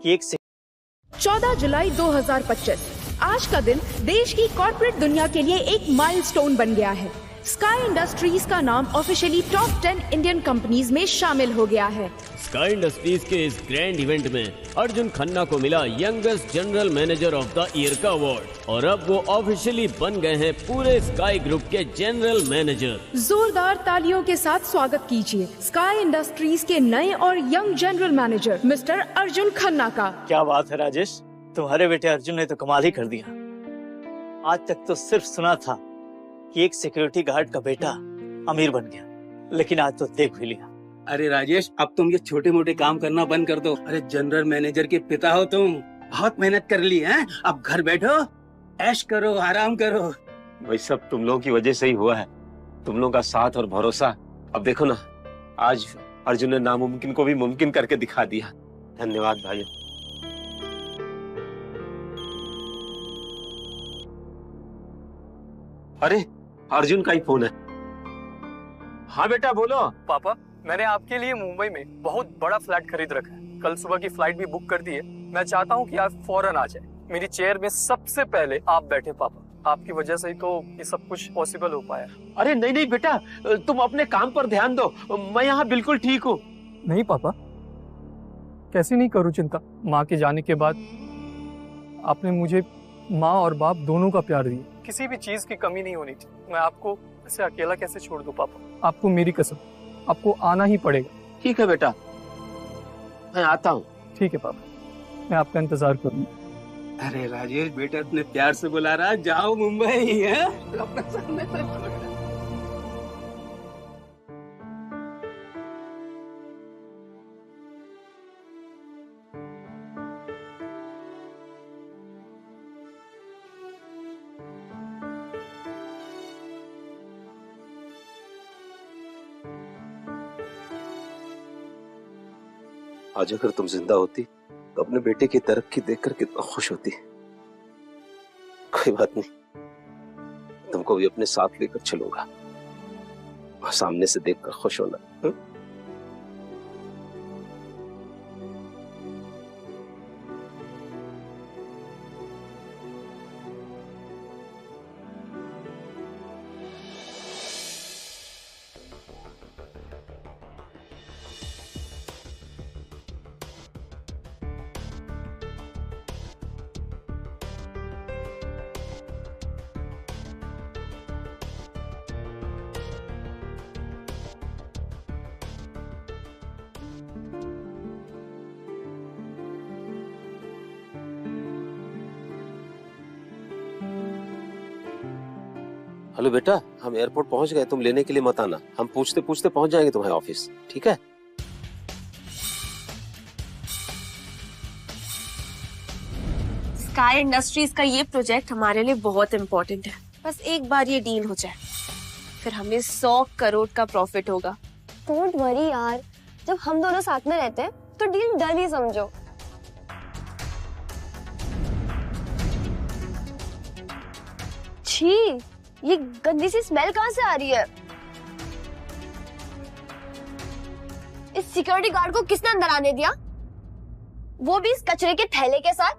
कि एक 14 जुलाई 2025 आज का दिन देश की कॉर्पोरेट दुनिया के लिए एक माइलस्टोन बन गया है। स्काई इंडस्ट्रीज का नाम ऑफिशियली टॉप 10 इंडियन कंपनीज में शामिल हो गया है। स्काई इंडस्ट्रीज के इस ग्रैंड इवेंट में अर्जुन खन्ना को मिला youngest general manager of the year का अवार्ड और अब वो ऑफिशियली बन गए हैं पूरे स्काई ग्रुप के जनरल मैनेजर। जोरदार तालियों के साथ स्वागत कीजिए स्काई इंडस्ट्रीज के नए और young general manager mister Arjun Khanna का। क्या बात है राजेश, तुम्हारे बेटे अर्जुन ने तो कमाल ही कर दिया। आज तक तो सिर्फ सुना था कि एक सिक्योरिटी गार्ड का बेटा अमीर बन गया, लेकिन आज तो देख भी लिया। अरे राजेश, अब तुम ये छोटे मोटे काम करना बंद कर दो। अरे जनरल मैनेजर के पिता हो तुम, बहुत मेहनत कर ली है। अब घर बैठो, ऐश करो, आराम करो। वही सब तुम लोगों की वजह से ही हुआ है, तुम लोगों का साथ और भरोसा। अब देखो ना, आज अर्जुन ने नामुमकिन को भी मुमकिन करके दिखा दिया। धन्यवाद भाई। अरे अर्जुन का ही फोन है। हाँ बेटा बोलो। पापा, मैंने आपके लिए मुंबई में बहुत बड़ा फ्लैट खरीद रखा है। कल सुबह की फ्लाइट भी बुक कर दी है। मैं चाहता हूँ कि आप फौरन आ जाए। मेरी चेयर में सबसे पहले आप बैठे पापा। आपकी वजह से ही तो ये सब कुछ पॉसिबल हो पाया। अरे नहीं नहीं बेटा, तुम अपने काम पर ध्यान दो, मैं यहाँ बिल्कुल ठीक हूँ। नहीं पापा, कैसे नहीं करूँ चिंता। माँ के जाने के बाद आपने मुझे माँ और बाप दोनों का प्यार दिया। किसी भी चीज की कमी नहीं होनी थी। मैं आपको ऐसे अकेला कैसे छोड़ दूं पापा। आपको मेरी कसम, आपको आना ही पड़ेगा। ठीक है बेटा, मैं आता हूँ। ठीक है पापा, मैं आपका इंतजार करूंगा। अरे राजेश, बेटा अपने प्यार से बुला रहा, जाओ मुंबई है। अपना सामने आज अगर तुम जिंदा होती तो अपने बेटे की तरक्की देखकर कितना खुश होती। कोई बात नहीं, तुमको भी अपने साथ लेकर चलूंगा और सामने से देखकर खुश होना। हेलो बेटा, हम एयरपोर्ट पहुंच गए, तुम लेने के लिए मत आना। हम पूछते पूछते पहुंच जाएंगे तुम्हारे ऑफिस, ठीक है? स्काई इंडस्ट्रीज का ये प्रोजेक्ट हमारे लिए बहुत इम्पोर्टेंट है। बस एक बार ये डील हो जाए, फिर हमें 100 करोड़ का प्रॉफिट होगा। डोंट वरी यार, जब हम दोनों साथ में रहते हैं तो डील डन ही समझो। छी, ये गंदी सी स्मेल कहाँ से आ रही है? इस सिक्योरिटी गार्ड को किसने अंदर आने दिया? वो भी इस कचरे के थैले के साथ।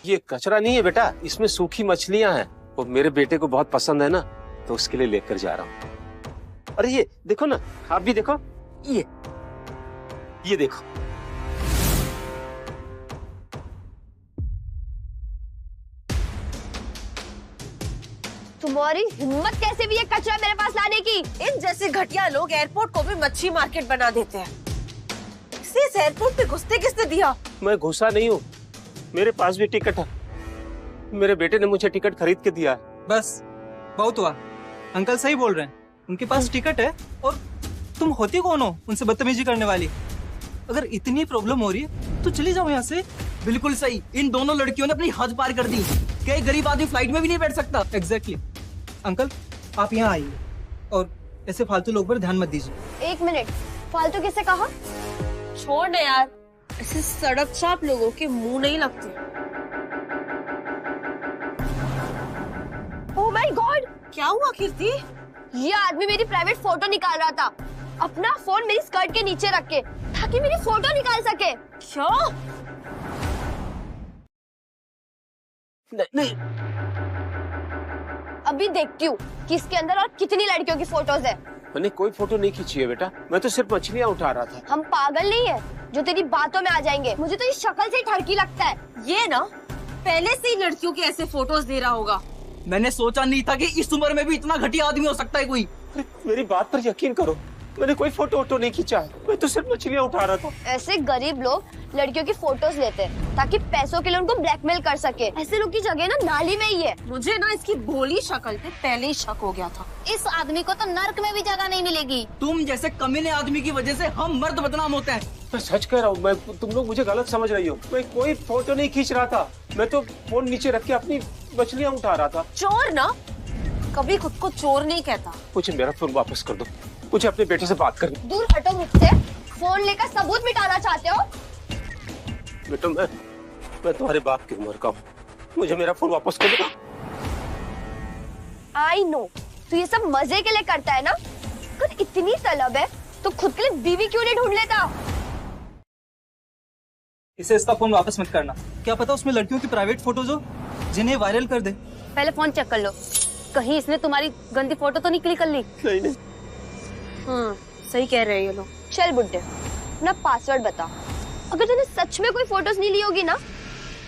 ये कचरा नहीं है बेटा, इसमें सूखी मछलियां हैं। वो मेरे बेटे को बहुत पसंद है ना, तो उसके लिए लेकर जा रहा हूँ। अरे ये देखो ना, आप भी देखो, ये देखो। तुम्हारी हिम्मत कैसे भी ये कचरा मेरे पास लाने की? इन जैसे घटिया लोग एयरपोर्ट को भी मच्छी मार्केट बना देते हैं। इसे इस एयरपोर्ट पे घुसते किसने दिया? मैं घुसा नहीं हूँ, मेरे पास भी टिकट है। मेरे बेटे ने मुझे टिकट खरीद के दिया। बस बहुत हुआ, अंकल सही बोल रहे हैं। उनके पास टिकट है और तुम होती कौन हो उनसे बदतमीजी करने वाली? अगर इतनी प्रॉब्लम हो रही है तो चली जाओ यहाँ से। बिल्कुल सही, इन दोनों लड़कियों ने अपनी हद पार कर दी। क्या गरीब आदमी फ्लाइट में भी नहीं बैठ सकता? एग्जैक्टली। अंकल आप यहाँ आइए और ऐसे फालतू लोग पर ध्यान मत दीजिए। 1 मिनट, फालतू किसे कहा? छोड़ दे यार, ऐसे सड़क चाप लोगों के मुंह नहीं लगते। ओह माय गॉड, क्या हुआ कीर्ति? ये आदमी मेरी प्राइवेट फोटो निकाल रहा था, अपना फोन मेरी स्कर्ट के नीचे रख के, ताकि मेरी फोटो निकाल सके। क्यों? नहीं। अभी देखती हूँ कि इसके अंदर और कितनी लड़कियों की फोटोज है। मैंने कोई फोटो नहीं खींची है बेटा, मैं तो सिर्फ मछलियाँ उठा रहा था। हम पागल नहीं है जो तेरी बातों में आ जाएंगे। मुझे तो ये शक्ल से ही ठरकी लगता है। ये ना पहले से ही लड़कियों के ऐसे फोटोज दे रहा होगा। मैंने सोचा नहीं था कि इस उम्र में भी इतना घटिया आदमी हो सकता है कोई। मेरी बात पर यकीन करो, मैंने कोई फोटो नहीं खींचा है, मैं तो सिर्फ मछलियाँ उठा रहा था। ऐसे गरीब लोग लड़कियों की फोटोज लेते हैं ताकि पैसों के लिए उनको ब्लैकमेल कर सके। ऐसे लोग की जगह ना नाली में ही है। मुझे ना इसकी भोली शक्ल पे पहले ही शक हो गया था। इस आदमी को तो नर्क में भी जगह नहीं मिलेगी। तुम जैसे कमीने आदमी की वजह से हम मर्द बदनाम होते हैं। मैं सच कह रहा हूँ, मैं तुम लोग मुझे गलत समझ रही हो। मैं कोई फोटो नहीं खींच रहा था, मैं तो फोन नीचे रख के अपनी मछलियाँ उठा रहा था। चोर ना कभी खुद को चोर नहीं कहता। मुझे मेरा फोन वापस कर दो, मुझे अपने बेटे से बात करनी। दूर हटो मुझसे। फोन लेकर सबूत मिटाना चाहते हो? बेटा मैं तुम्हारे बाप की उम्र का हूँ, मुझे मेरा फोन वापस कर दो। आई नो, तू ये सब मजे के लिए करता है ना। अगर इतनी तलब है तो खुद के लिए बीवी क्यों नहीं ढूंढ लेता? इसे इसका फोन वापस मत करना। क्या पता उसमें लड़कियों की प्राइवेट फोटोज हो जिन्हें वायरल कर दे। पहले फोन चेक कर लो, कहीं इसने तुम्हारी गंदी फोटो तो नहीं क्लिक कर ली। नहीं। सही कह रहे हैं ये लोग। चल बुड्ढे, अपना पासवर्ड बता। अगर तूने सच में कोई फोटोज नहीं ली होगी ना,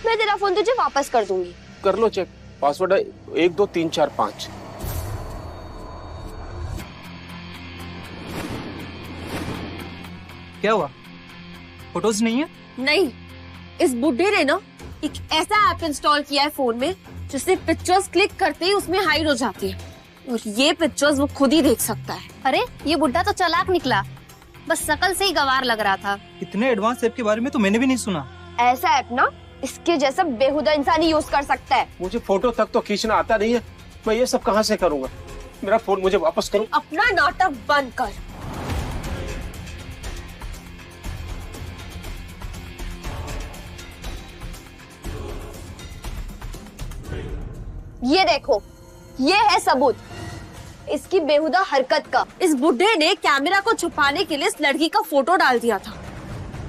मैं तेरा फोन तुझे वापस कर दूंगी। कर लो चेक, पासवर्ड है 1 2 3 4 5। क्या हुआ? फोटोज नहीं है? नहीं, इस बुड्ढे ने ना एक ऐसा ऐप इंस्टॉल किया है फोन में जिससे पिक्चर्स क्लिक करते ही उसमें हाइड हो जाती है और ये पिक्चर्स वो खुद ही देख सकता है। अरे ये बुड्ढा तो चालाक निकला, बस शकल से ही गवार लग रहा था। इतने एडवांस ऐप के बारे में तो मैंने भी नहीं सुना। ऐसा ऐप ना इसके जैसा बेहुदा इंसान ही यूज कर सकता है। मुझे फोटो तक तो खींचना आता नहीं है, मैं ये सब कहाँ से करूँगा? मेरा फोन मुझे वापस करो। अपना नाटक बंद कर। ये देखो, ये है सबूत इसकी बेहुदा हरकत का। इस बुड्ढे ने कैमरा को छुपाने के लिए इस लड़की का फोटो डाल दिया था।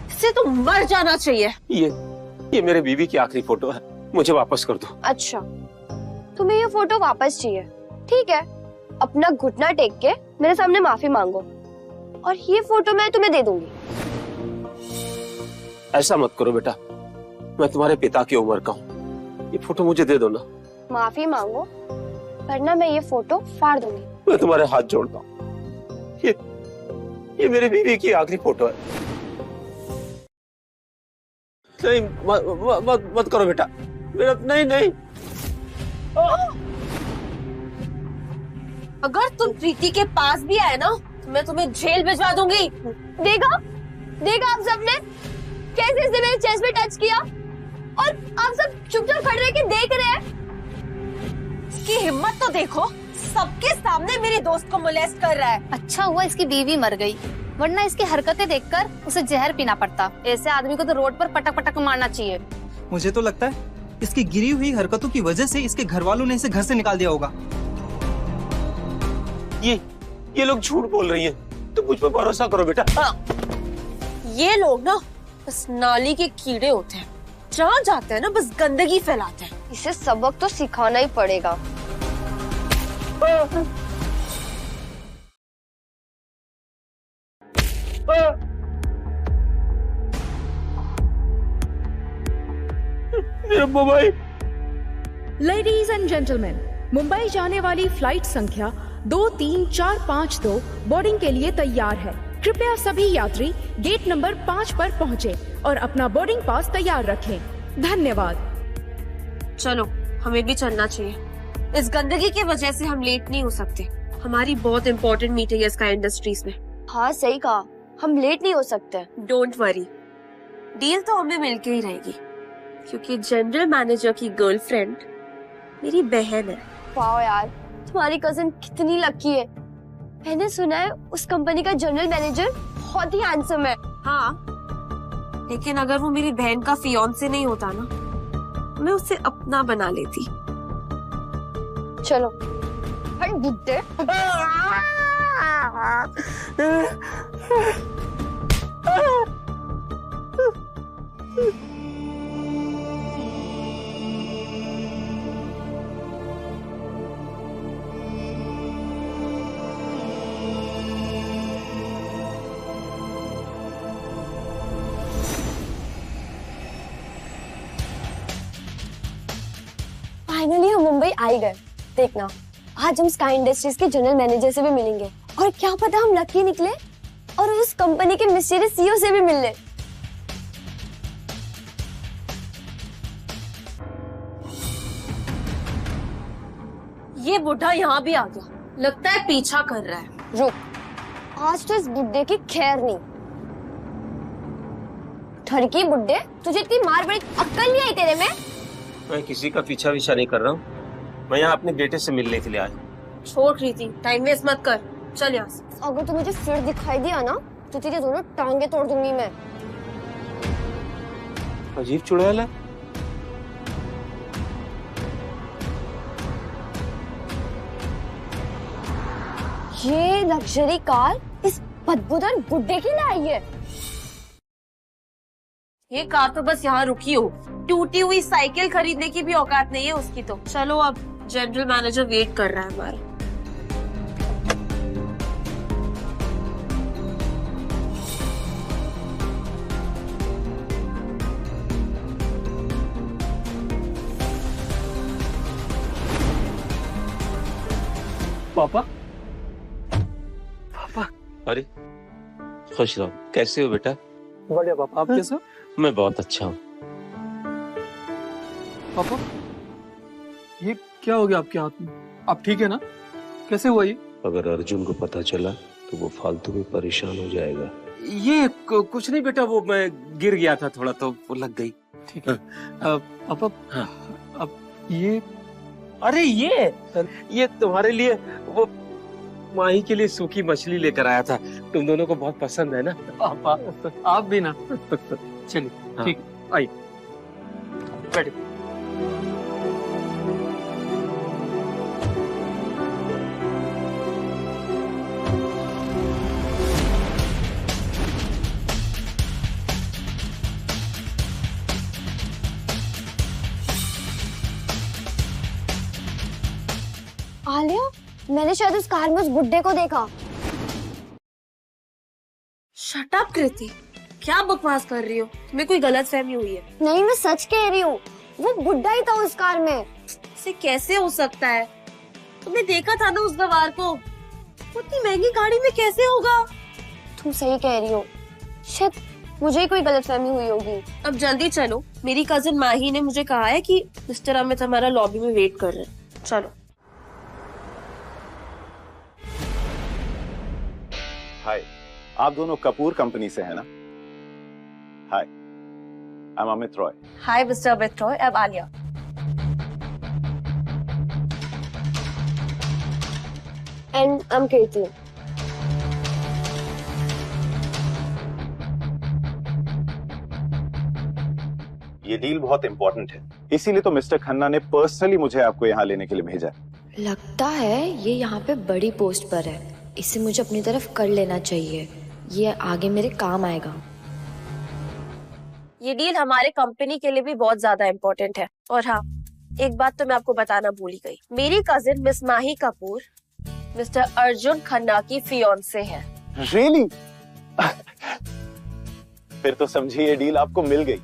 इससे तो मर जाना चाहिए। ये मेरे बीवी की आखिरी फोटो है, मुझे वापस कर दो। अच्छा, तुम्हें ये फोटो वापस चाहिए? ठीक है, अपना घुटना टेक के मेरे सामने माफी मांगो और ये फोटो मैं तुम्हें दे दूंगी। ऐसा मत करो बेटा, मैं तुम्हारे पिता की उम्र का हूँ, ये फोटो मुझे दे दो ना। माफी मांगो वरना मैं ये फोटो फाड़ दूंगी। मैं तुम्हारे हाथ जोड़ता हूँ, ये मेरी बीवी की आखिरी फोटो है। नहीं मत करो बेटा, मेरा नहीं। अगर तुम प्रीति के पास भी आए ना तो मैं तुम्हें जेल भिजवा दूंगी। देखा आप सबने कैसे इसने मेरे चेस्ट पे टच किया और आप सब चुपचाप खड़े रह के देख रहे हैं। इसकी हिम्मत तो देखो, सबके सामने मेरे दोस्त को मोलेस्ट कर रहा है। अच्छा हुआ इसकी बीवी मर गई, वरना इसकी हरकतें देखकर उसे जहर पीना पड़ता। ऐसे आदमी को तो रोड पर पटक पटक मारना चाहिए। मुझे तो लगता है इसकी गिरी हुई हरकतों की वजह से इसके घर वालों ने इसे घर से निकाल दिया होगा। ये लोग झूठ बोल रही हैं, तो मुझ पर भरोसा करो बेटा। ये लोग ना बस नाली के कीड़े होते हैं, जहाँ जाते हैं ना बस गंदगी फैलाते हैं। इसे सबक तो सिखाना ही पड़ेगा। मेरा mobile. Ladies and gentleman, Mumbai जाने वाली फ्लाइट संख्या 23452 बोर्डिंग के लिए तैयार है। कृपया सभी यात्री गेट नंबर 5 पर पहुँचे और अपना बोर्डिंग पास तैयार रखें। धन्यवाद। चलो हमें भी चलना चाहिए, इस गंदगी की वजह से हम लेट नहीं हो सकते। हमारी बहुत इंपॉर्टेंट मीटिंग है स्काई इंडस्ट्रीज में। हाँ सही कहा, हम लेट नहीं हो सकते। डोंट वरी, डील तो हमें मिलके ही रहेगी, क्योंकि जनरल मैनेजर की गर्लफ्रेंड मेरी बहन है। वाह यार, तुम्हारी कजिन कितनी लकी है। मैंने सुना है उस कंपनी का जनरल मैनेजर बहुत ही हैंडसम है। हाँ, लेकिन अगर वो मेरी बहन का फियांसे नहीं होता ना, मैं उसे अपना बना लेती। चलो हट बुड्ढे। फाइनली हम मुंबई आ ही गए। देखना, आज हम स्काई इंडस्ट्रीज के जनरल मैनेजर से भी मिलेंगे और क्या पता हम लकी निकले और उस कंपनी के मिस्टीरियस सीईओ से भी मिल ले। ये बुढ़ा यहाँ भी आ गया, लगता है पीछा कर रहा है। रुक, आज तो इस बुड्ढे की खैर नहीं। ठरकी बुड्ढे, तुझे इतनी मार बड़ी अक्ल नहीं आई तेरे में? मैं किसी का पीछा विछा नहीं कर रहा हूँ, मैं यहाँ अपने बेटे से मिलने के लिए आया। छोड़ रही थी, टाइम वेस्ट मत कर, चल यहाँ से। अगर तू मुझे फिर दिखाई दिया ना तो तेरी दोनों टांगे तोड़ दूंगी मैं। अजीब चुड़ैल है। ये लग्जरी कार इस बदबूदार बुड्ढे की लाई है। ये कार तो बस यहाँ रुकी हो, टूटी हुई साइकिल खरीदने की भी औकात नहीं है उसकी तो। चलो अब जनरल मैनेजर वेट कर रहा है हमारा। पापा, अरे खुश रहो। कैसे हो बेटा? बढ़िया पापा, आप कैसे हो? मैं बहुत अच्छा हूँ। पापा, ये क्या हो गया आपके हाथ में? आप ठीक है ना? कैसे हुआ ये? अगर अर्जुन को पता चला तो वो फालतू में परेशान हो जाएगा। ये कुछ नहीं बेटा, वो मैं गिर गया था थोड़ा तो वो लग गई। ठीक है। पापा, हाँ। अब ये, अरे ये तुम्हारे लिए वो माही के लिए सूखी मछली लेकर आया था, तुम दोनों को बहुत पसंद है ना? पापा आप भी ना। चलिए हाँ। ठीक, आइए बैठिए। आलिया, मैंने शायद उस कार में उस बुड्ढे को देखा। शट अप कृति, क्या बकवास कर रही हो? तुम्हें कोई गलतफहमी हुई है? नहीं, मैं सच कह रही हूँ, वो बुड्ढा ही था उस कार में। इसे कैसे हो सकता है? तुमने देखा था ना उस गवार को, उतनी महंगी गाड़ी में कैसे होगा? तुम सही कह रही हो, शायद मुझे ही कोई गलतफहमी हुई होगी। अब जल्दी चलो, मेरी कजिन माही ने मुझे कहा है कि मिस्टर अमित हमारा लॉबी में वेट कर रहे हैं। चलो। हाय, आप दोनों कपूर कंपनी से हैं ना? Hi, I am Amit Roy. Hi mister Amit Roy, अब Alia. And I am Kriti. ये डील बहुत इंपॉर्टेंट है, इसीलिए तो मिस्टर खन्ना ने पर्सनली मुझे आपको यहाँ लेने के लिए भेजा। लगता है ये यहाँ पे बड़ी पोस्ट पर है, इसे मुझे अपनी तरफ कर लेना चाहिए, ये आगे मेरे काम आएगा। ये डील हमारे कंपनी के लिए भी बहुत ज्यादा इम्पोर्टेंट है। और हाँ, एक बात तो मैं आपको बताना भूल ही गई, मेरी कजिन मिस माही कपूर मिस्टर अर्जुन खन्ना की फियोंसे है। रियली? फिर तो समझिए ये डील आपको मिल गई।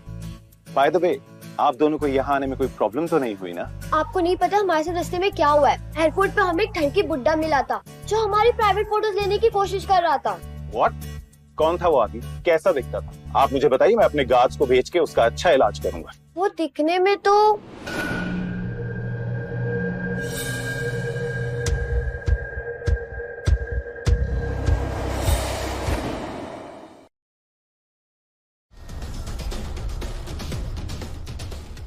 बाय द वे, आप दोनों को यहाँ आने में कोई प्रॉब्लम तो नहीं हुई ना? आपको नहीं पता हमारे साथ रास्ते में क्या हुआ है? एयरपोर्ट पे हमें एक ठरकी बुड्ढा मिला था जो हमारी प्राइवेट फोटोज लेने की कोशिश कर रहा था। व्हाट? कौन था वो आदमी? कैसा दिखता था? आप मुझे बताइए, मैं अपने गार्ड्स को भेज के उसका अच्छा इलाज करूंगा। वो दिखने में तो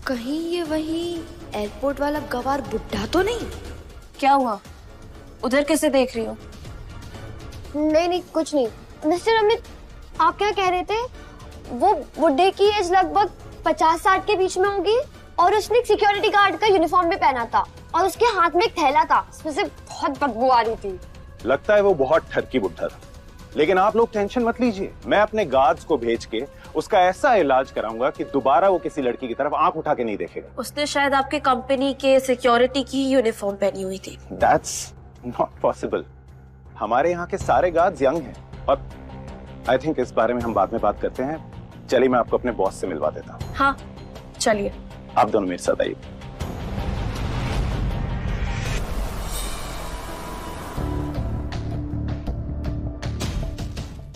कहीं ये वही एयरपोर्ट वाला गवार बुड्ढा तो नहीं? क्या हुआ? उधर कैसे देख रही हो? नहीं, कुछ नहीं। मिस्टर अमित, आप क्या कह रहे थे? वो बुड्ढे की एज लगभग 50-60 के बीच में होगी और उसने एक सिक्योरिटी गार्ड का यूनिफॉर्म भी पहना था और उसके हाथ में एक थैला था, उसमें से बहुत बदबू आ रही थी। लगता है वो बहुत ठरकी बुड्ढा था, लेकिन आप लोग टेंशन मत लीजिए, मैं अपने गार्ड्स को भेज के उसका ऐसा इलाज कराऊंगा कि दोबारा वो किसी लड़की की तरफ आंख उठा के नहीं देखेगा। उसने शायद आपके कंपनी के सिक्योरिटी की यूनिफॉर्म पहनी हुई थी। That's not possible. हमारे यहाँ के सारे गार्ड्स यंग हैं और आई थिंक इस बारे में हम बाद में बात करते हैं। चलिए मैं आपको अपने बॉस से मिलवा देता हूँ। हाँ चलिए। आप दोनों मेरे साथ आइए।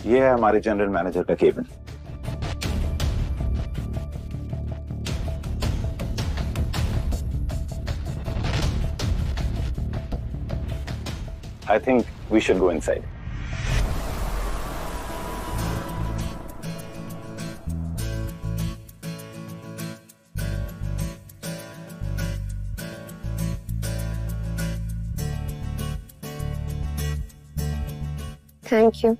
ये है हमारे जनरल मैनेजर का cabin. I think we should go inside. Thank you.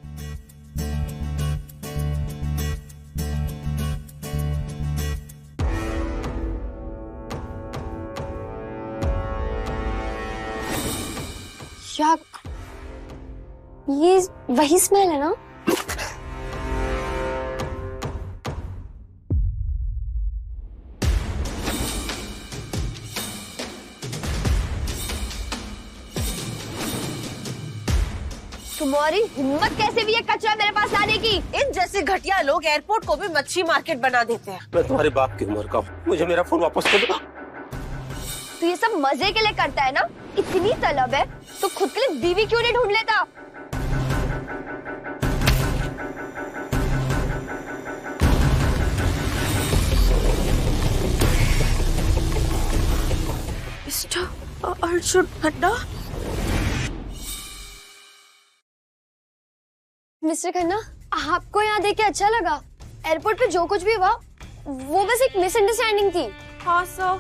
ये वही स्मेल है ना? तुम्हारी हिम्मत कैसे भी ये कचरा मेरे पास लाने की? इन जैसे घटिया लोग एयरपोर्ट को भी मच्छी मार्केट बना देते हैं। मैं तुम्हारे बाप की उम्र का हूँ, मुझे मेरा फोन वापस कर दो। तो ये सब मजे के लिए करता है ना? इतनी तलब है तो खुद के लिए बीवी क्यों नहीं ढूंढ लेता? मिस्टर अर्जुन खन्ना। मिस्टर खन्ना, आपको यहाँ देख के अच्छा लगा? एयरपोर्ट पे जो कुछ भी हुआ वो बस एक मिसअंडरस्टैंडिंग थी। हाँ सर,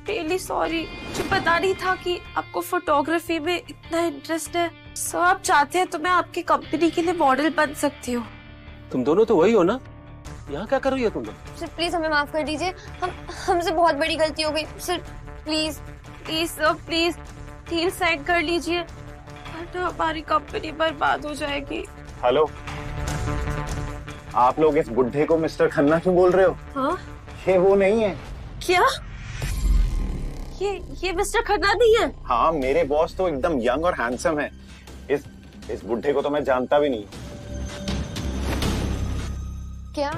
रियली सॉरी, मुझे पता नहीं था कि आपको फोटोग्राफी में इतना इंटरेस्ट है। सर आप चाहते हैं तो मैं आपकी कंपनी के लिए मॉडल बन सकती हूँ। तुम दोनों तो वही हो ना? यहाँ क्या कर रही हो तुम लोग? सर प्लीज हमें माफ कर दीजिए, हमसे बहुत बड़ी गलती हो गई। Sir please please sir please deal sign कर लीजिए, वरना हमारी कंपनी बर्बाद हो जाएगी। हेलो, आप लोग इस बुड्ढे को मिस्टर खन्ना क्यों बोल रहे हो? हाँ? ये वो नहीं है। क्या? ये मिस्टर खन्ना नहीं है? हाँ, मेरे बॉस तो एकदम यंग और हैंडसम है। इस बुड्ढे को तो मैं जानता भी नहीं। क्या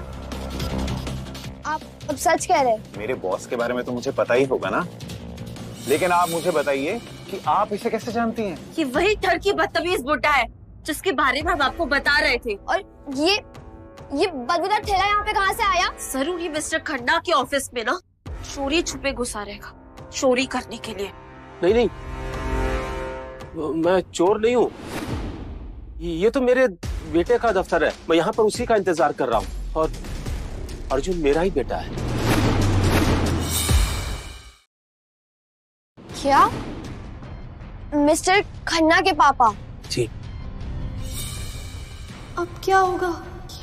आप अब सच कह रहे हैं? मेरे बॉस के बारे में तो मुझे पता ही होगा ना, लेकिन आप मुझे बताइए कि आप इसे कैसे जानती हैं? ये वही टर्की बदतमीज बुड्ढा है जिसके बारे में हम आपको बता रहे थे। और ये बदबूदार ठेला यहाँ पे कहाँ से आया? जरूर ही मिस्टर खन्ना के ऑफिस में ना चोरी छुपे घुसा रहेगा, चोरी करने के लिए। नहीं, मैं चोर नहीं हूँ। ये तो मेरे बेटे का दफ्तर है, मैं यहाँ पर उसी का इंतजार कर रहा हूँ और अर्जुन मेरा ही बेटा है। क्या? मिस्टर खन्ना के पापा? जी। अब क्या होगा?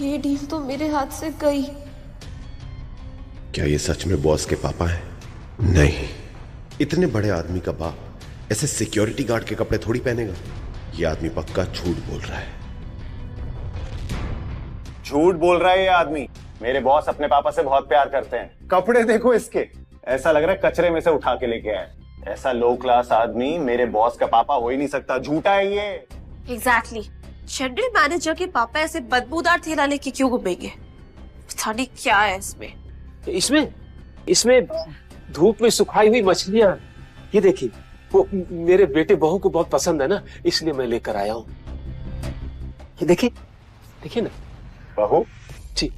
ये डील तो मेरे हाथ से गई। क्या ये सच में बॉस के पापा हैं? नहीं, इतने बड़े आदमी का बाप ऐसे सिक्योरिटी गार्ड के कपड़े थोड़ी पहनेगा। ये आदमी पक्का झूठ बोल रहा है। झूठ बोल रहा है ये आदमी। मेरे बॉस अपने पापा से बहुत प्यार करते हैं। कपड़े देखो इसके, ऐसा लग रहा है कचरे में से उठा के लेके आए। ऐसा लो क्लास आदमी मेरे बॉस का पापा हो ही नहीं सकता। झूठा है ये। एग्जैक्टली। जनरल मैनेजर के पापा ऐसे बदबूदार थैला लेके क्यों घूमेंगे? पता नहीं क्या है इसमें धूप में सुखाई हुई मछलियां। ये देखिए, वो मेरे बेटे बहू को बहुत पसंद है ना, इसलिए मैं लेकर आया हूँ। ये देखिए ना। बहू? जी।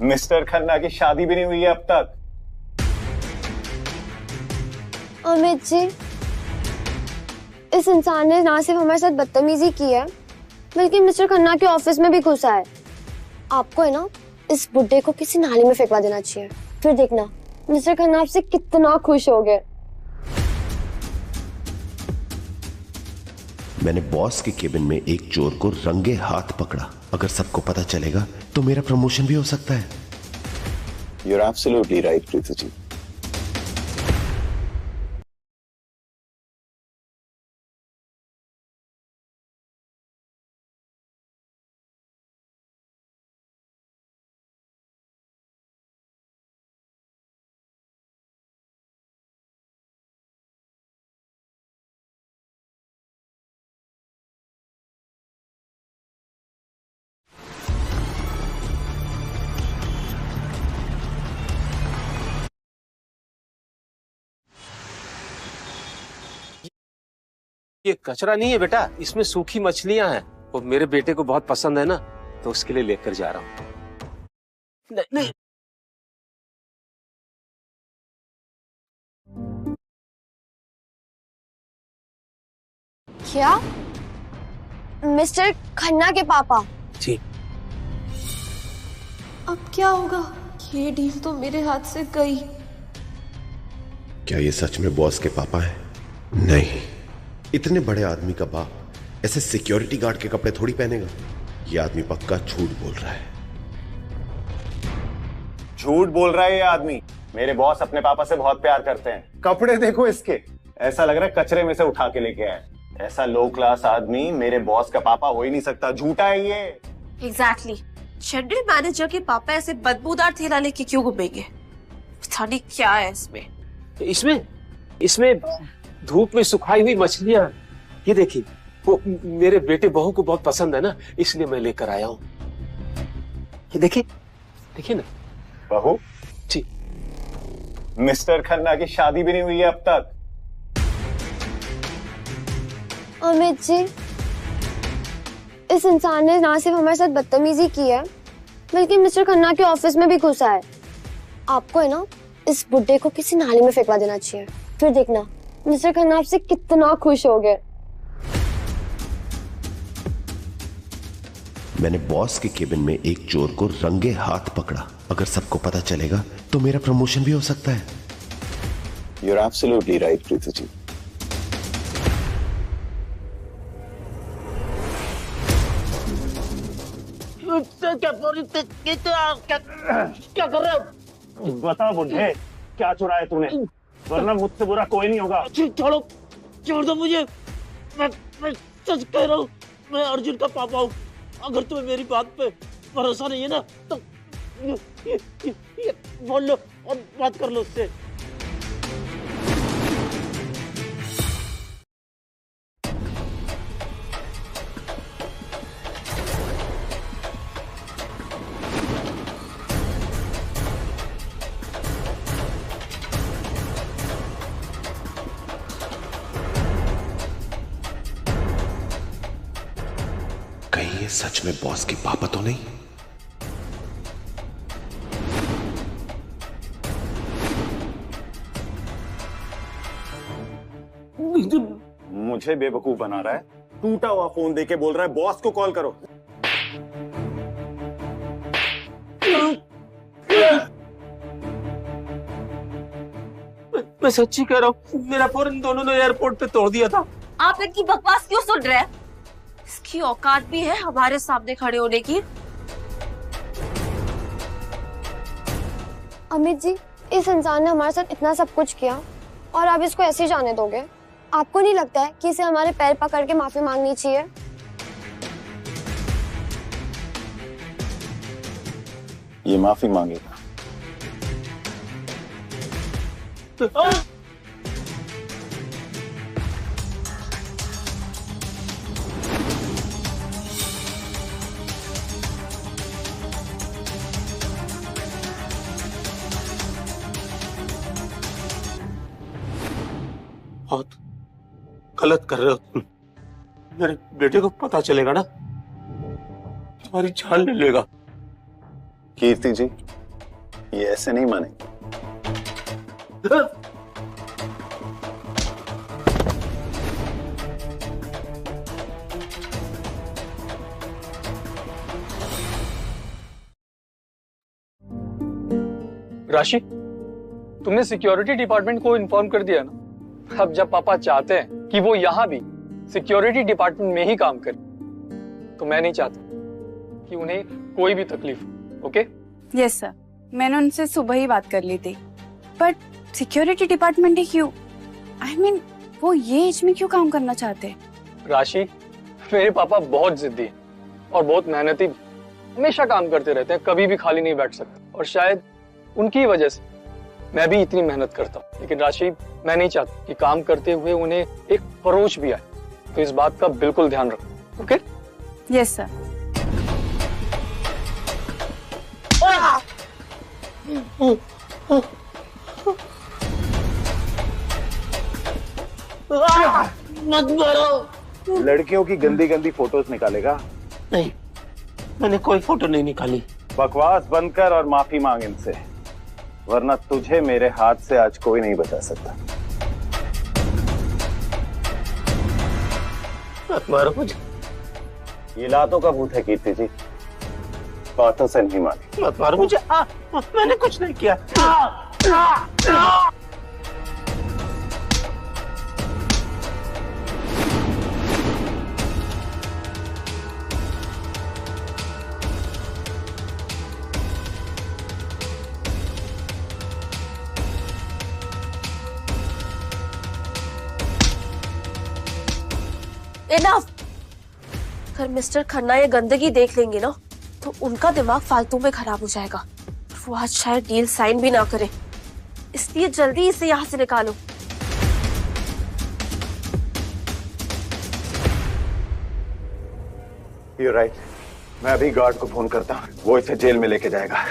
मिस्टर खन्ना की शादी भी नहीं हुई है अब तक। अमित जी, इस इंसान ने ना सिर्फ हमारे साथ बदतमीजी की है, बल्कि मिस्टर खन्ना के ऑफिस में भी घुसा है। आपको है ना इस बुड्ढे को किसी नाली में फेंकवा देना चाहिए, फिर देखना मिस्टर खन्ना आपसे कितना खुश हो गए। मैंने बॉस के केबिन में एक चोर को रंगे हाथ पकड़ा। अगर सबको पता चलेगा तो मेरा प्रमोशन भी हो सकता है। You're absolutely right, Preeti ji. ये कचरा नहीं है बेटा, इसमें सूखी मछलियां हैं। वो मेरे बेटे को बहुत पसंद है ना, तो उसके लिए लेकर जा रहा हूँ। नहीं, नहीं। क्या? मिस्टर खन्ना के पापा? जी। अब क्या होगा? ये डील तो मेरे हाथ से गई। क्या ये सच में बॉस के पापा हैं? नहीं, इतने बड़े आदमी का बाप ऐसे सिक्योरिटी गार्ड के कपड़े थोड़ी पहनेगा। ये आदमी पक्का झूठ बोल रहा है। झूठ बोल रहा है ये आदमी। मेरे बॉस अपने पापा से बहुत प्यार करते हैं। कपड़े देखो इसके, ऐसा लग रहा है कचरे में से उठा के लेके आए। ऐसा लो क्लास आदमी मेरे बॉस का पापा हो ही नहीं सकता। झूठा है ये। एग्जैक्टली। जनरल मैनेजर के पापा ऐसे बदबूदार थैला लेके क्यों घूमेंगे? पता नहीं क्या है इसमें। इसमें धूप में सुखाई हुई मछलियां। ये देखिए, वो मेरे बेटे बहू को बहुत पसंद है ना, इसलिए मैं लेकर आया हूँ। ये देखिए, देखिए ना। बहू? जी। मिस्टर खन्ना की शादी भी नहीं हुई है अब तक। अमित जी, इस इंसान ने ना सिर्फ हमारे साथ बदतमीजी की है, बल्कि मिस्टर खन्ना के ऑफिस में भी घुसा है। आपको है ना इस बुड्ढे को किसी नाले में फेंकवा देना चाहिए। फिर देखना मिस्टर खन्ना आपसे कितना खुश हो गए। मैंने बॉस के केबिन में एक चोर को रंगे हाथ पकड़ा। अगर सबको पता चलेगा तो मेरा प्रमोशन भी हो सकता है। You're absolutely right, Preeti ji. क्या कर रहे हो? बता बुढ़े, क्या चुराया तूने? वरना मुझसे बुरा कोई नहीं होगा। छोड़ो, छोड़ दो मुझे। मैं सच कह रहा हूँ, मैं अर्जुन का पापा हूँ। अगर तुम्हें मेरी बात पे भरोसा नहीं है ना, तो ये बोल लो और बात कर लो उससे। कहीं ये सच में बॉस के पापा तो नहीं? मुझे बेवकूफ बना रहा है। टूटा हुआ फोन देके बोल रहा है बॉस को कॉल करो। मैं सच्ची कह रहा हूँ, मेरा फोन इन दोनों ने एयरपोर्ट पे तोड़ दिया था। आप इनकी बकवास क्यों सुन रहे हैं? इसकी औकात भी है हमारे सामने खड़े होने की। अमित जी, इस इंसान ने हमारे साथ इतना सब कुछ किया और आप इसको ऐसे ही जाने दोगे? आपको नहीं लगता है कि इसे हमारे पैर पकड़ के माफी मांगनी चाहिए? ये माफी मांगेगा। बहुत गलत कर रहे हो तुम। मेरे बेटे को पता चलेगा ना, तुम्हारी जान ले लेगा। कीर्ति जी, ये ऐसे नहीं मानेंगे। राशि, तुमने सिक्योरिटी डिपार्टमेंट को इन्फॉर्म कर दिया ना? अब जब पापा चाहते हैं कि वो यहाँ भी सिक्योरिटी डिपार्टमेंट में ही काम करे, तो मैं नहीं चाहता कि उन्हें कोई भी तकलीफ हो। ओके? यस सर, मैंने उनसे सुबह ही बात कर ली थी। बट सिक्योरिटी डिपार्टमेंट ही क्यों? आई मीन, वो ये एज में क्यों काम करना चाहते हैं? राशि, मेरे पापा बहुत जिद्दी हैं और बहुत मेहनती, हमेशा काम करते रहते हैं, कभी भी खाली नहीं बैठ सकते। और शायद उनकी वजह से मैं भी इतनी मेहनत करता हूँ। लेकिन राशि, मैं नहीं चाहता कि काम करते हुए उन्हें एक खरोच भी आए, तो इस बात का बिल्कुल ध्यान रखो। ओके? Yes sir. मत मारो। लड़कियों की गंदी गंदी फोटोज निकालेगा? नहीं, मैंने कोई फोटो नहीं निकाली। बकवास बंद कर और माफी मांग इनसे, वरना तुझे मेरे हाथ से आज कोई नहीं बचा सकता। मत मारो मुझे। ये लातों का भूत है कीर्ति जी, बातों से नहीं मानी। मत मारो मुझे। मैंने कुछ नहीं किया। इनफ। अगर मिस्टर खन्ना ये गंदगी देख लेंगे ना तो उनका दिमाग फालतू में खराब हो जाएगा। वो आज शायद डील साइन भी ना करे, इसलिए जल्दी इसे यहाँ से निकालो। You're right. मैं अभी गार्ड को फोन करता हूँ, वो इसे जेल में लेके जाएगा।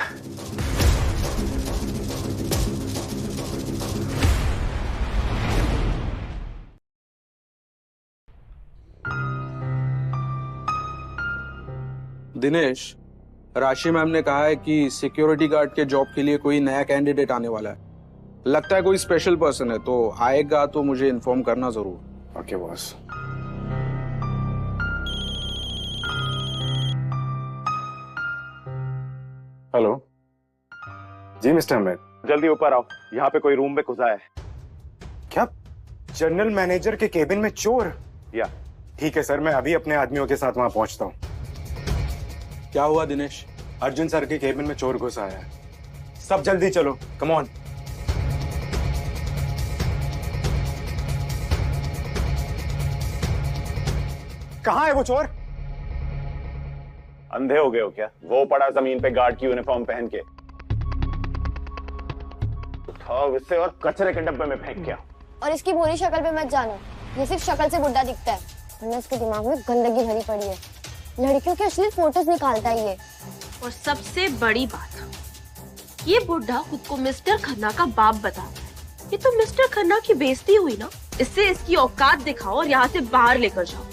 दिनेश, राशि मैम ने कहा है कि सिक्योरिटी गार्ड के जॉब के लिए कोई नया कैंडिडेट आने वाला है। लगता है कोई स्पेशल पर्सन है, तो आएगा तो मुझे इन्फॉर्म करना जरूर। Okay boss. हेलो जी मिस्टर अहमद, जल्दी ऊपर आओ, यहाँ पे कोई रूम में घुसा है। क्या जनरल मैनेजर के केबिन में चोर? या ठीक है सर, मैं अभी अपने आदमियों के साथ वहां पहुंचता हूँ। क्या हुआ दिनेश? अर्जुन सर के केबिन में चोर घुस आया है। सब जल्दी चलो, कम ऑन। कहाँ है वो चोर? अंधे हो गए हो क्या? वो पड़ा जमीन पे गार्ड की यूनिफॉर्म पहन के। उठाओ इसे और कचरे के डब्बे में फेंक के आओ। और इसकी बुरी शक्ल पे मत जानो, ये सिर्फ शक्ल से बुड्ढा दिखता है, वरना इसके दिमाग में गंदगी भरी पड़ी है। लड़कियों के असली फोटोज निकालता है ये। और सबसे बड़ी बात, ये बुढ़ा खुद को मिस्टर खन्ना का बाप बताता है। ये तो मिस्टर खन्ना की बेइज्जती हुई ना, इससे इसकी औकात दिखाओ और यहाँ से बाहर लेकर जाओ।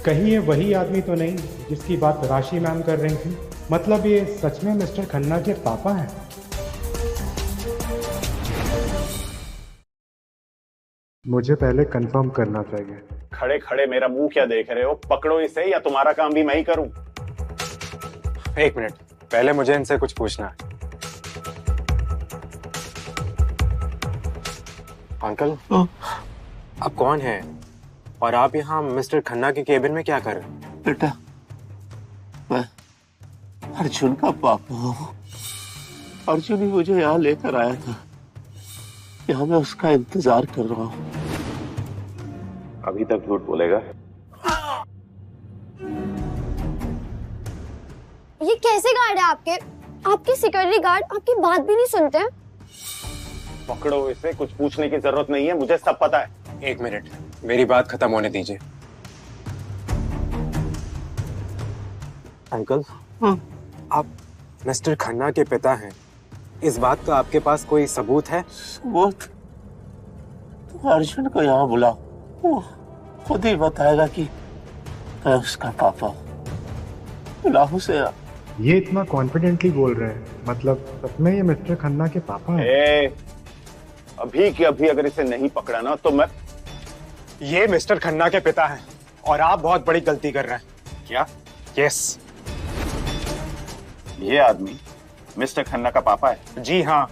कहीं ये वही आदमी तो नहीं जिसकी बात राशि मैम कर रही थी? मतलब ये सच में मिस्टर खन्ना के पापा हैं? मुझे पहले कंफर्म करना चाहिए। खड़े खड़े मेरा मुंह क्या देख रहे हो? पकड़ो इसे या तुम्हारा काम भी मैं ही करूं। एक मिनट, पहले मुझे इनसे कुछ पूछना है। अंकल, आप कौन हैं? और आप यहाँ मिस्टर खन्ना के केबिन में क्या कर रहे हैं? बेटा, मैं अर्जुन का पापा हूँ। अर्जुन ही मुझे यहाँ लेकर आया था, यहाँ मैं उसका इंतजार कर रहा हूँ। अभी तक झूठ बोलेगा? ये कैसे गार्ड है आपके? आपके सिक्योरिटी गार्ड आपकी बात भी नहीं सुनते हैं। पकड़ो इसे, कुछ पूछने की जरूरत नहीं है, मुझे सब पता है। एक मिनट, मेरी बात खत्म होने दीजिए। अंकल, आप मिस्टर खन्ना के पिता हैं, इस बात का आपके पास कोई सबूत है? सबूत? तो अर्जुन को यहाँ बुलाओ, वो खुद ही बताएगा कि मैं उसका पापा हूँ। बुलाओ उसे। ये इतना कॉन्फिडेंटली बोल रहे हैं, मतलब सच में ये मिस्टर खन्ना के पापा हैं? अभी की अभी अगर इसे नहीं पकड़ा ना तो मैं... ये मिस्टर खन्ना के पिता हैं और आप बहुत बड़ी गलती कर रहे हैं। क्या? यस। ये आदमी मिस्टर खन्ना का पापा है? जी हाँ।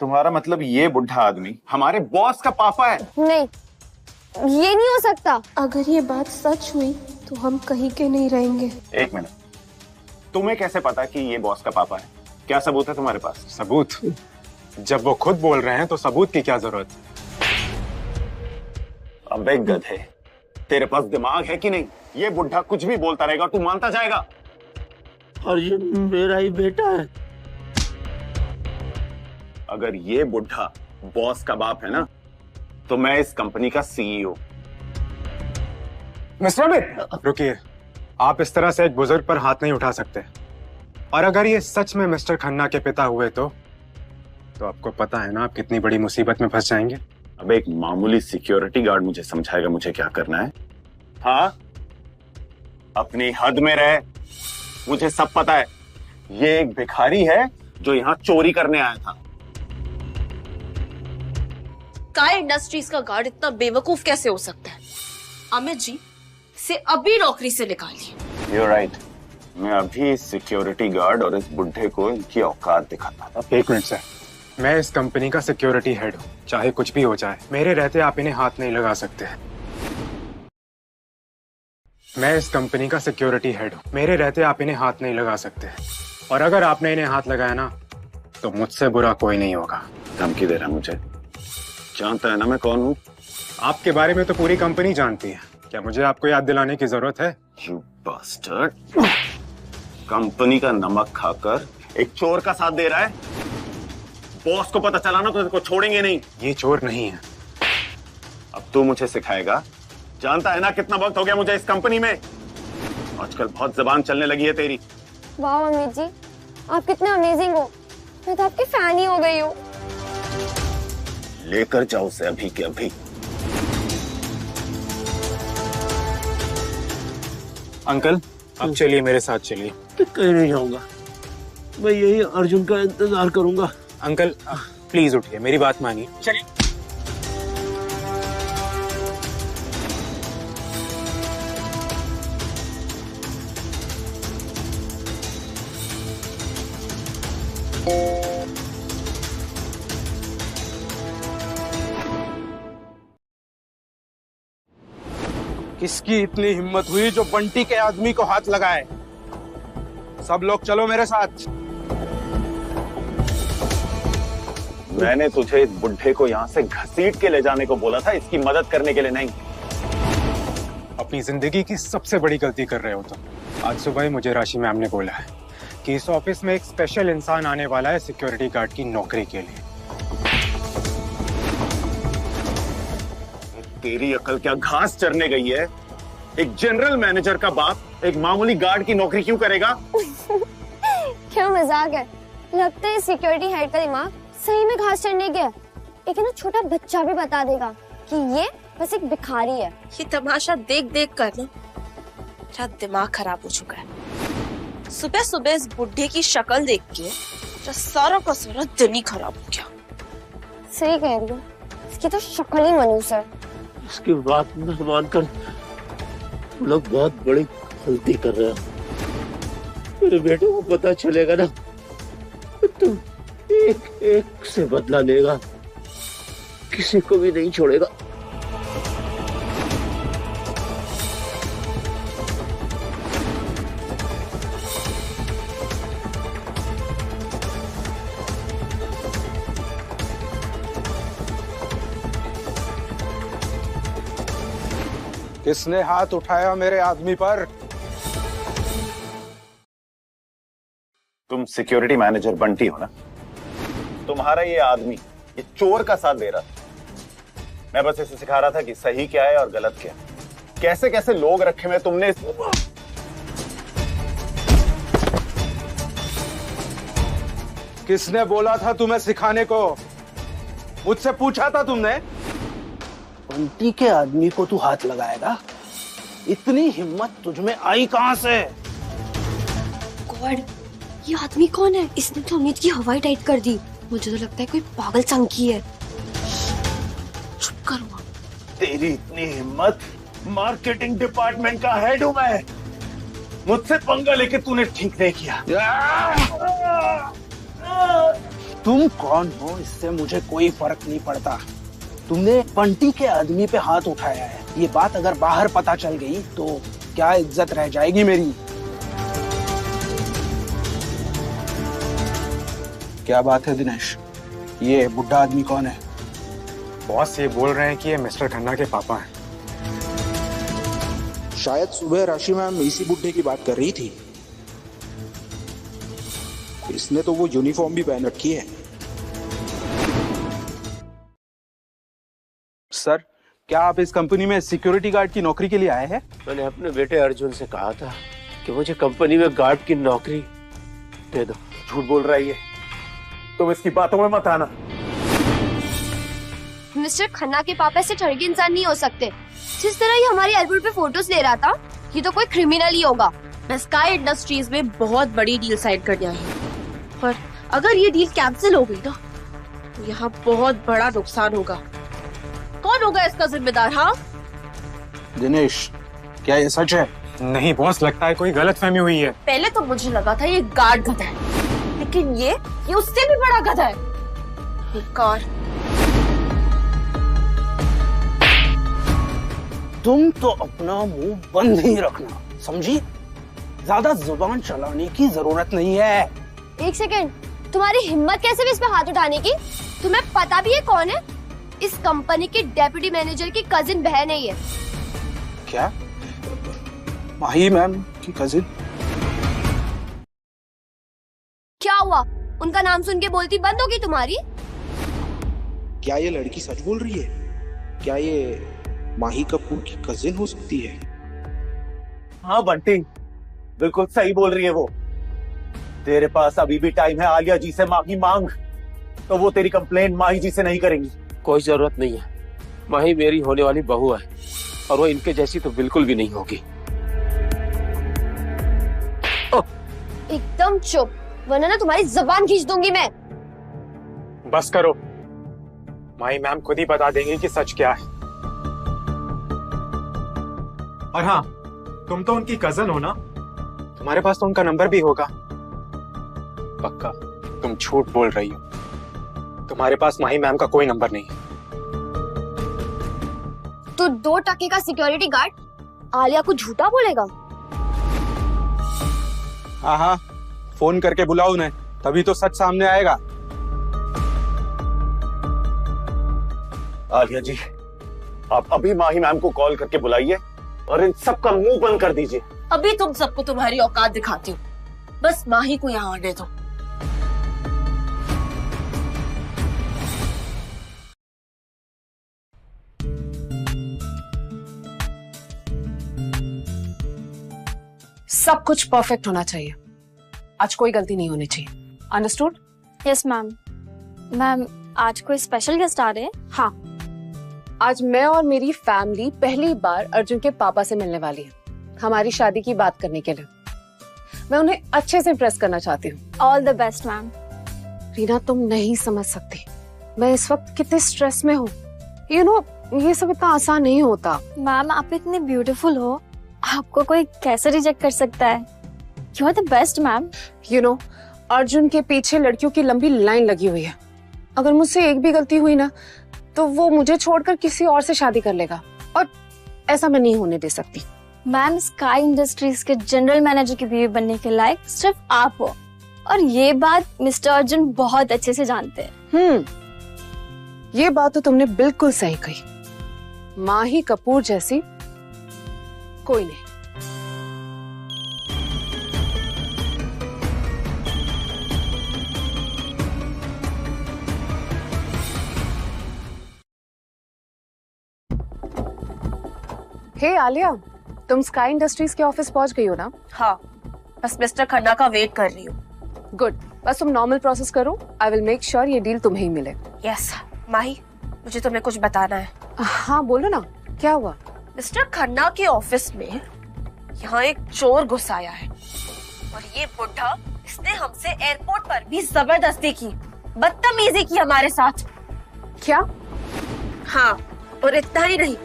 तुम्हारा मतलब ये बुढ़ा आदमी हमारे बॉस का पापा है? नहीं, ये नहीं हो सकता। अगर ये बात सच हुई तो हम कहीं के नहीं रहेंगे। एक मिनट, तुम्हें कैसे पता कि ये बॉस का पापा है? क्या सबूत है तुम्हारे पास? सबूत? जब वो खुद बोल रहे हैं तो सबूत की क्या जरूरत? अबे गधे, तेरे पास दिमाग है कि नहीं? ये बुढ़ा कुछ भी बोलता रहेगा और तू मानता जाएगा। अर्जुन मेरा ही बेटा है। अगर ये बुढ़ा बॉस का बाप है ना, तो मैं इस कंपनी का सीईओ। मिस्टर अमित, रुकिए। आप इस तरह से एक बुजुर्ग पर हाथ नहीं उठा सकते। और अगर ये सच में मिस्टर खन्ना के पिता हुए तो आपको पता है ना आप कितनी बड़ी मुसीबत में फंस जाएंगे। अब एक मामूली सिक्योरिटी गार्ड मुझे समझाएगा मुझे क्या करना है? हाँ, अपनी हद में रहे, मुझे सब पता है। ये एक भिखारी है जो यहाँ चोरी करने आया था। स्काई इंडस्ट्रीज का गार्ड इतना बेवकूफ कैसे हो सकता है? अमित जी, इसे अभी नौकरी से निकालिए। You're right. मैं अभी सिक्योरिटी गार्ड और इस बुढ़े को इनकी औकात दिखाता था। एक मिनट सर, मैं इस कंपनी का सिक्योरिटी हेड हूँ, चाहे कुछ भी हो जाए मेरे रहते आप इन्हें हाथ नहीं लगा सकते। मैं इस कंपनी का सिक्योरिटी हेड हूँ, मेरे रहते आप इन्हें हाथ नहीं लगा सकते। और अगर आपने इन्हें हाथ लगाया ना तो मुझसे बुरा कोई नहीं होगा। धमकी दे रहा मुझे? जानता है ना मैं कौन हूँ? आपके बारे में तो पूरी कंपनी जानती है, क्या मुझे आपको याद दिलाने की जरूरत है? You bastard! कंपनी का नमक खाकर एक चोर का साथ दे रहा है। बॉस को पता चला ना तो इसको छोड़ेंगे नहीं। ये चोर नहीं है। अब तू मुझे सिखाएगा? जानता है ना कितना वक्त हो गया मुझे इस कंपनी में। आजकल बहुत जुबान चलने लगी है तेरी। वाह अमित जी, आप कितने अमेजिंग हो। मैं तो आपकी फैन ही हो गई हूँ। लेकर जाओ उसे अभी के अभी। अंकल आप चलिए, मेरे साथ चलिए। कहीं नहीं जाऊंगा, मैं यही अर्जुन का इंतजार करूंगा। अंकल प्लीज उठिए, मेरी बात मानिए। चलिए। किसकी इतनी हिम्मत हुई जो बंटी के आदमी को हाथ लगाए? सब लोग चलो मेरे साथ। मैंने तुझे इस बुढ़े को यहाँ से घसीट के ले जाने को बोला था, इसकी मदद करने के लिए नहीं। अपनी जिंदगी की सबसे बड़ी गलती कर रहे हो तुम। आज सुबह ही मुझे राशि मैम ने बोला है कि इस ऑफिस में एक स्पेशल इंसान आने वाला है सिक्योरिटी गार्ड की नौकरी के लिए। तेरी अकल क्या घास चरने गई है? एक जनरल मैनेजर का बाप एक मामूली गार्ड की नौकरी क्यों करेगा? क्या मजाक है? लगता है सिक्योरिटी हेड का दिमाग सही में घास चढ़ने गया। एक ना छोटा बच्चा भी बता देगा कि ये बस एक भिखारी है। ये तमाशा देख देख कर ना मेरा दिमाग खराब हो चुका है। सुबह सुबह इस बुढ़े की शक्ल देख के सारा का सारा दिन ही खराब हो गया। सही कह रही हो, इसकी तो शक्ल ही मनूस है। इसकी बात मत मानकर तुम लोग बहुत बड़ी गलती कर रहे हो। मेरे बेटे को पता चलेगा ना तुम एक एक से बदला लेगा, किसी को भी नहीं छोड़ेगा। किसने हाथ उठाया मेरे आदमी पर? तुम सिक्योरिटी मैनेजर बंटी हो ना? तुम्हारा ये आदमी ये चोर का साथ दे रहा था। मैं बस इसे सिखा रहा था कि सही क्या है और गलत क्या है। कैसे कैसे लोग रखे हुए तुमने। किसने बोला था तुम्हें सिखाने को? मुझसे पूछा था तुमने? बंटी के आदमी को तू हाथ लगाएगा? इतनी हिम्मत तुझमें आई कहां से? गॉड, ये आदमी कौन है? इसने तो अमित की हवाई टाइट कर दी। मुझे तो लगता है कोई पागल संकी है। चुप करो। तेरी इतनी हिम्मत? मार्केटिंग डिपार्टमेंट का हेड हूं मैं। मुझसे पंगा लेके तूने ठीक नहीं किया। तुम कौन हो इससे मुझे कोई फर्क नहीं पड़ता। तुमने बंटी के आदमी पे हाथ उठाया है। ये बात अगर बाहर पता चल गई तो क्या इज्जत रह जाएगी मेरी? क्या बात है दिनेश? ये बुढ़ा आदमी कौन है? बॉस ये बोल रहे हैं कि ये मिस्टर खन्ना के पापा हैं। शायद सुबह राशि मैम इसी बुढ़े की बात कर रही थी। इसने तो वो यूनिफॉर्म भी पहन रखी है। सर, क्या आप इस कंपनी में सिक्योरिटी गार्ड की नौकरी के लिए आए हैं? मैंने अपने बेटे अर्जुन से कहा था कि मुझे कंपनी में गार्ड की नौकरी दे दो। झूठ बोल रहा है ये, तुम इसकी बातों में मत आना। मिस्टर खन्ना के पापा से ठरके इंसान नहीं हो सकते। जिस तरह ये हमारे एयरपोर्ट पे फोटोज ले रहा था, ये तो कोई क्रिमिनल ही होगा। मैं स्काई इंडस्ट्रीज में बहुत बड़ी डील साइन करने आई हूँ, पर अगर ये डील कैंसिल हो गई ना तो यहाँ बहुत बड़ा नुकसान होगा। कौन होगा इसका जिम्मेदार? हाँ दिनेश, क्या ये सच है? नहीं बॉस, लगता है कोई गलतफहमी हुई है। पहले तो मुझे लगा था ये गार्ड गधा है, लेकिन ये उससे भी बड़ा गधा है। बेकार। तुम तो अपना मुंह बंद ही रखना, समझी? ज्यादा जुबान चलाने की जरूरत नहीं है। एक सेकेंड, तुम्हारी हिम्मत कैसे भी इस पे हाथ उठाने की? तुम्हें पता भी है कौन है? इस कंपनी की डेप्यूटी मैनेजर की कजिन बहन है ये। क्या? माही मैम की कजिन? क्या हुआ? उनका नाम सुन के बोलती बंद होगी तुम्हारी? क्या ये लड़की सच बोल रही है? क्या ये माही कपूर की कजिन हो सकती है? हाँ बंटी, बिल्कुल सही बोल रही है वो। तेरे पास अभी भी टाइम है आलिया जी से माफी मांग, तो वो तेरी कंप्लेंट माही जी से नहीं करेंगी। कोई जरूरत नहीं है, माही मेरी होने वाली बहू है और वो इनके जैसी तो बिल्कुल भी नहीं होगी। एकदम चुप, वरना ना तुम्हारी जबान खींच दूंगी मैं। बस करो, माही मैम खुद ही बता देंगी कि सच क्या है। और हाँ, तुम तो उनकी कजन हो ना, तुम्हारे पास तो उनका नंबर भी होगा। पक्का तुम झूठ बोल रही हो, तुम्हारे पास माही मैम का कोई नंबर नहीं। तो 2 टके का सिक्योरिटी गार्ड आलिया को झूठा बोलेगा? हाँ, फोन करके बुलाओ उन्हें, तभी तो सच सामने आएगा। आलिया जी, आप अभी माही मैम को कॉल करके बुलाइए और इन सब का मुंह बंद कर दीजिए। अभी तुम सबको तुम्हारी औकात दिखाती हूँ, बस माही को यहाँ आने दो। सब कुछ परफेक्ट होना चाहिए, आज कोई गलती नहीं होनी चाहिए। अंडरस्टूड? Yes ma'am. मैम, आज कोई स्पेशल गेस्ट आ रहे हैं? हाँ, आज मैं और मेरी फैमिली पहली बार अर्जुन के पापा से मिलने वाली है, हमारी शादी की बात करने के लिए। मैं उन्हें अच्छे से इम्प्रेस करना चाहती हूँ। All the best ma'am. Reena, तुम नहीं समझ सकती मैं इस वक्त कितने स्ट्रेस में हूँ। यू नो, ये सब इतना आसान नहीं होता। मैम, आप इतनी ब्यूटीफुल हो, आपको कोई कैसे रिजेक्ट कर सकता है? You are the best ma'am. You know, Arjun के पीछे लड़कियों की लंबी लाइन लगी हुई है। अगर मुझसे एक भी गलती हुई ना, तो वो मुझे छोड़कर किसी और से शादी कर लेगा, और ऐसा मैं नहीं होने दे सकती। मैम, स्काई इंडस्ट्रीज के जनरल मैनेजर की बीवी बनने के लायक सिर्फ आप हो, और ये बात मिस्टर अर्जुन बहुत अच्छे से जानते हैं। ये बात तो तुमने बिल्कुल सही कही। माही कपूर जैसी कोई नहीं। हे आलिया, तुम स्काई इंडस्ट्रीज के ऑफिस पहुंच गई हो ना? हाँ, बस मिस्टर खन्ना का वेट कर रही हूँ। गुड, बस तुम नॉर्मल प्रोसेस करो। आई विल मेक श्योर ये डील तुम्हें ही मिले। यस माही, मुझे तुम्हें कुछ बताना है। हाँ बोलो ना, क्या हुआ? मिस्टर खन्ना के ऑफिस में यहाँ एक चोर घुस आया है, और ये बुढ़ा, इसने हमसे एयरपोर्ट पर भी जबरदस्ती की, बदतमीजी की हमारे साथ। क्या? हाँ, और इतना ही नहीं,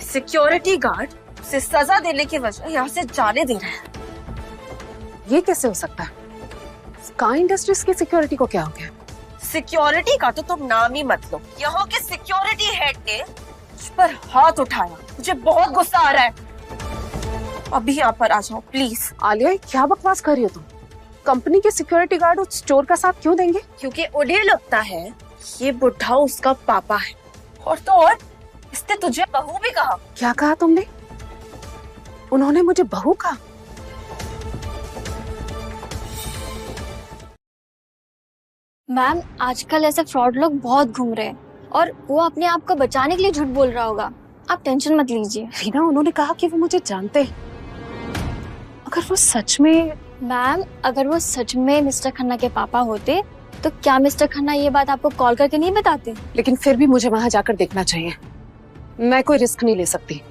सिक्योरिटी गार्ड उसे सजा देने की वजह यहाँ से जाने दे रहा है। ये कैसे हो सकता है? स्काई इंडस्ट्रीज की सिक्योरिटी को क्या हो गया? सिक्योरिटी का तो तुम नाम ही मत लो। यहाँ के सिक्योरिटी हेड ने मुझ पर हाथ उठाया, मुझे बहुत गुस्सा आ रहा है। अभी यहाँ पर आ जाओ प्लीज। आलिया, क्या बकवास कर रही हो तुम? कंपनी के सिक्योरिटी गार्ड उस चोर का साथ क्यों देंगे? क्योंकि उन्हें लगता है ये बुढ़ा उसका पापा है, और तो और इसने तुझे बहू भी कहा। क्या कहा तुमने? उन्होंने मुझे बहू कहा? मैम, आजकल ऐसे फ्रॉड लोग बहुत घूम रहे हैं, और वो अपने आप को बचाने के लिए झूठ बोल रहा होगा। आप टेंशन मत लीजिए। रीना, उन्होंने कहा कि वो मुझे जानते हैं। अगर वो सच में मैम, अगर वो सच में मिस्टर खन्ना के पापा होते तो क्या मिस्टर खन्ना ये बात आपको कॉल करके नहीं बताते? लेकिन फिर भी मुझे वहां जाकर देखना चाहिए। मैं कोई रिस्क नहीं ले सकती।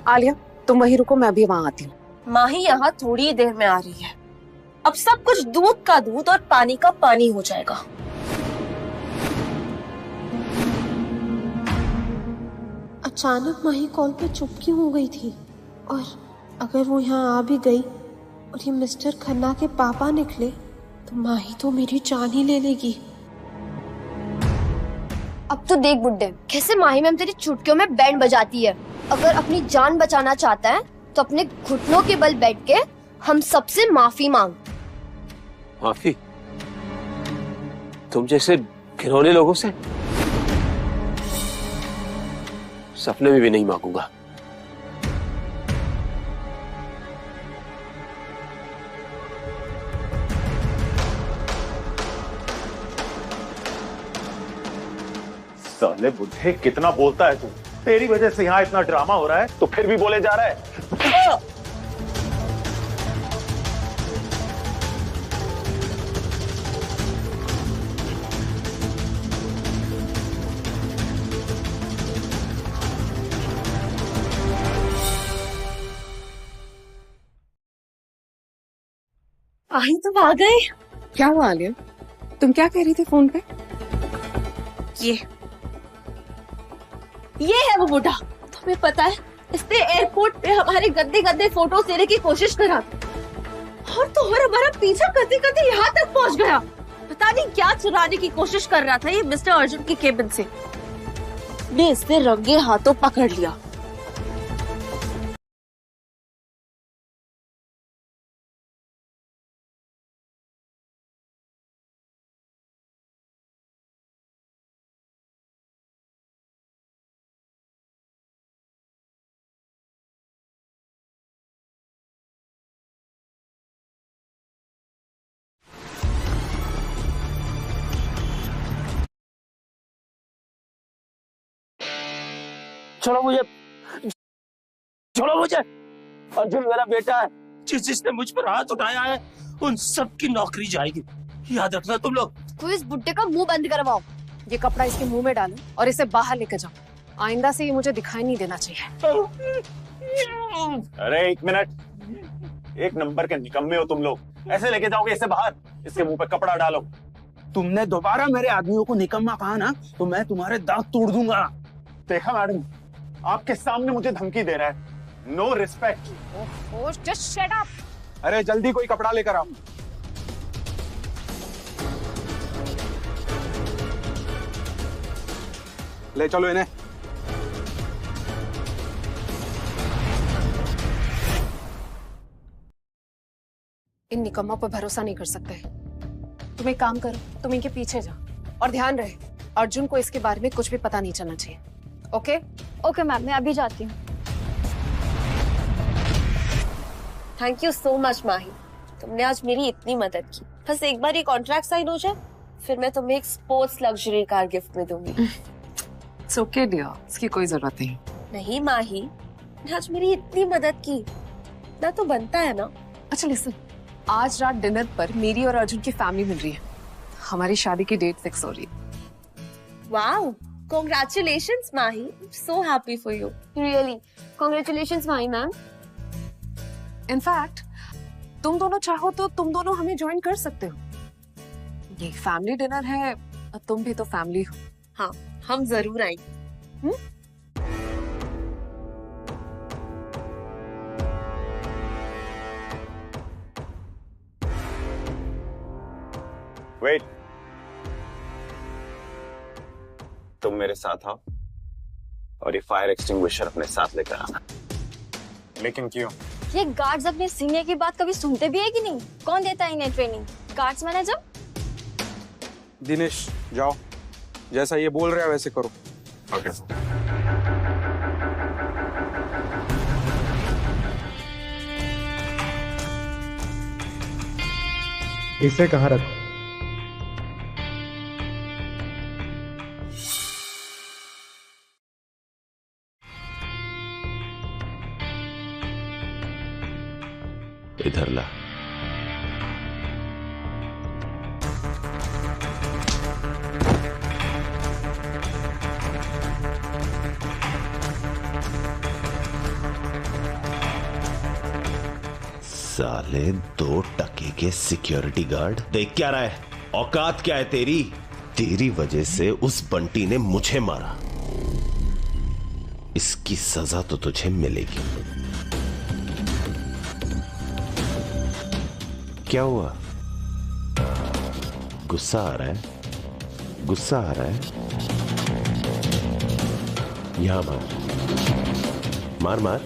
आलिया, तुम वहीं रुको, मैं भी वहां आती हूँ। माही यहाँ थोड़ी देर में आ रही है। अब सब कुछ दूध का दूध और पानी का पानी हो जाएगा। अचानक माही कॉल पे चुप क्यों हो गई थी? और अगर वो यहाँ आ भी गई और ये मिस्टर खन्ना के पापा निकले तो माही तो मेरी जान ही ले लेगी। अब तो देख बुड्ढे, कैसे माही मैम तेरी चुटकियों में बैंड बजाती है। अगर अपनी जान बचाना चाहता है तो अपने घुटनों के बल बैठ के हम सबसे माफी मांग। माफी? तुम जैसे घिनौने लोगों से सपने में भी नहीं मांगूंगा। साले बुढ़े, कितना बोलता है तू? तेरी वजह से यहाँ इतना ड्रामा हो रहा है तो फिर भी बोले जा रहा है। माही तुम आ गए? क्या हुआ आलिया? तुम क्या कह रही थी फोन पे? ये है वो बुढ़ा। तुम्हें पता है, इसने एयरपोर्ट पे हमारे गंदे गंदे फोटोज लेने की कोशिश करा और तो और हमारा पीछा करते करते यहाँ तक पहुँच गया। पता नहीं क्या चुराने की कोशिश कर रहा था ये मिस्टर अर्जुन की केबिन से। ने इसने रंगे हाथों पकड़ लिया। छोड़ो मुझे, छोड़ो मुझे। अर्जुन मेरा बेटा है। जिसने मुझ पर हाथ उठाया है उन सब की नौकरी जाएगी, याद रखना तुम लोग। तो इस बुड्ढे का मुंह बंद करवाओ। ये कपड़ा इसके मुंह में डालो और इसे बाहर लेकर जाओ। आइंदा से ये मुझे दिखाई नहीं देना चाहिए। अरे एक मिनट, एक नंबर के निकम्मे हो तुम लोग। ऐसे लेके जाओगे इसे बाहर? इसके मुंह पे कपड़ा डालो। तुमने दोबारा मेरे आदमियों को निकम्मा कहा ना तो मैं तुम्हारे दांत तोड़ दूंगा। देखा मैडम, आपके सामने मुझे धमकी दे रहा है। No respect. Just shut up. अरे जल्दी कोई कपड़ा लेकर आओ। ले चलो इन्हें। इन निकम्मों पर भरोसा नहीं कर सकते। तुम एक काम करो, तुम इनके पीछे जाओ और ध्यान रहे अर्जुन को इसके बारे में कुछ भी पता नहीं चलना चाहिए। ओके? ओके मैम, मैं अभी जाती हूँ। थैंक यू सो मच माही, तुमने आज मेरी इतनी मदद की। बस एक बार ये कॉन्ट्रैक्ट साइन हो जाए फिर मैं तुम्हें एक स्पोर्ट्स लग्जरी कार गिफ्ट में दूंगी। इट्स ओके डियर, इसकी कोई जरूरत नहीं। नहीं माही, आज मेरी इतनी मदद की ना तो बनता है ना। अच्छा लिसन, आज रात डिनर पर मेरी और अर्जुन की फैमिली मिल रही है। हमारी शादी की डेट फिक्स हो रही है। Wow, congratulations Mahi, I'm so happy for you. Really, congratulations Mahi ma'am. In fact तुम दोनों चाहो तो तुम दोनों हमें ज्वाइन कर सकते हो। ये फैमिली डिनर है, तुम भी तो फैमिली हो। हाँ, हम जरूर आएंगे। वेट, तुम मेरे साथ आओ और ये फायर एक्सटिंग्विशर अपने साथ लेकर आना। लेकिन क्यों? ये गार्ड्स अपने सीनियर की बात कभी सुनते भी है कि नहीं? कौन देता है इन्हें ट्रेनिंग? Guards manager? दिनेश जाओ, जैसा ये बोल रहा है वैसे करो। ओके। इसे कहाँ रखो? इधर ला। साले 2 टके के सिक्योरिटी गार्ड। देख क्या रहा है? औकात क्या है तेरी? तेरी वजह से उस बंटी ने मुझे मारा, इसकी सजा तो तुझे मिलेगी। क्या हुआ? गुस्सा आ रहा है? गुस्सा आ रहा है? यहां मार मार मार।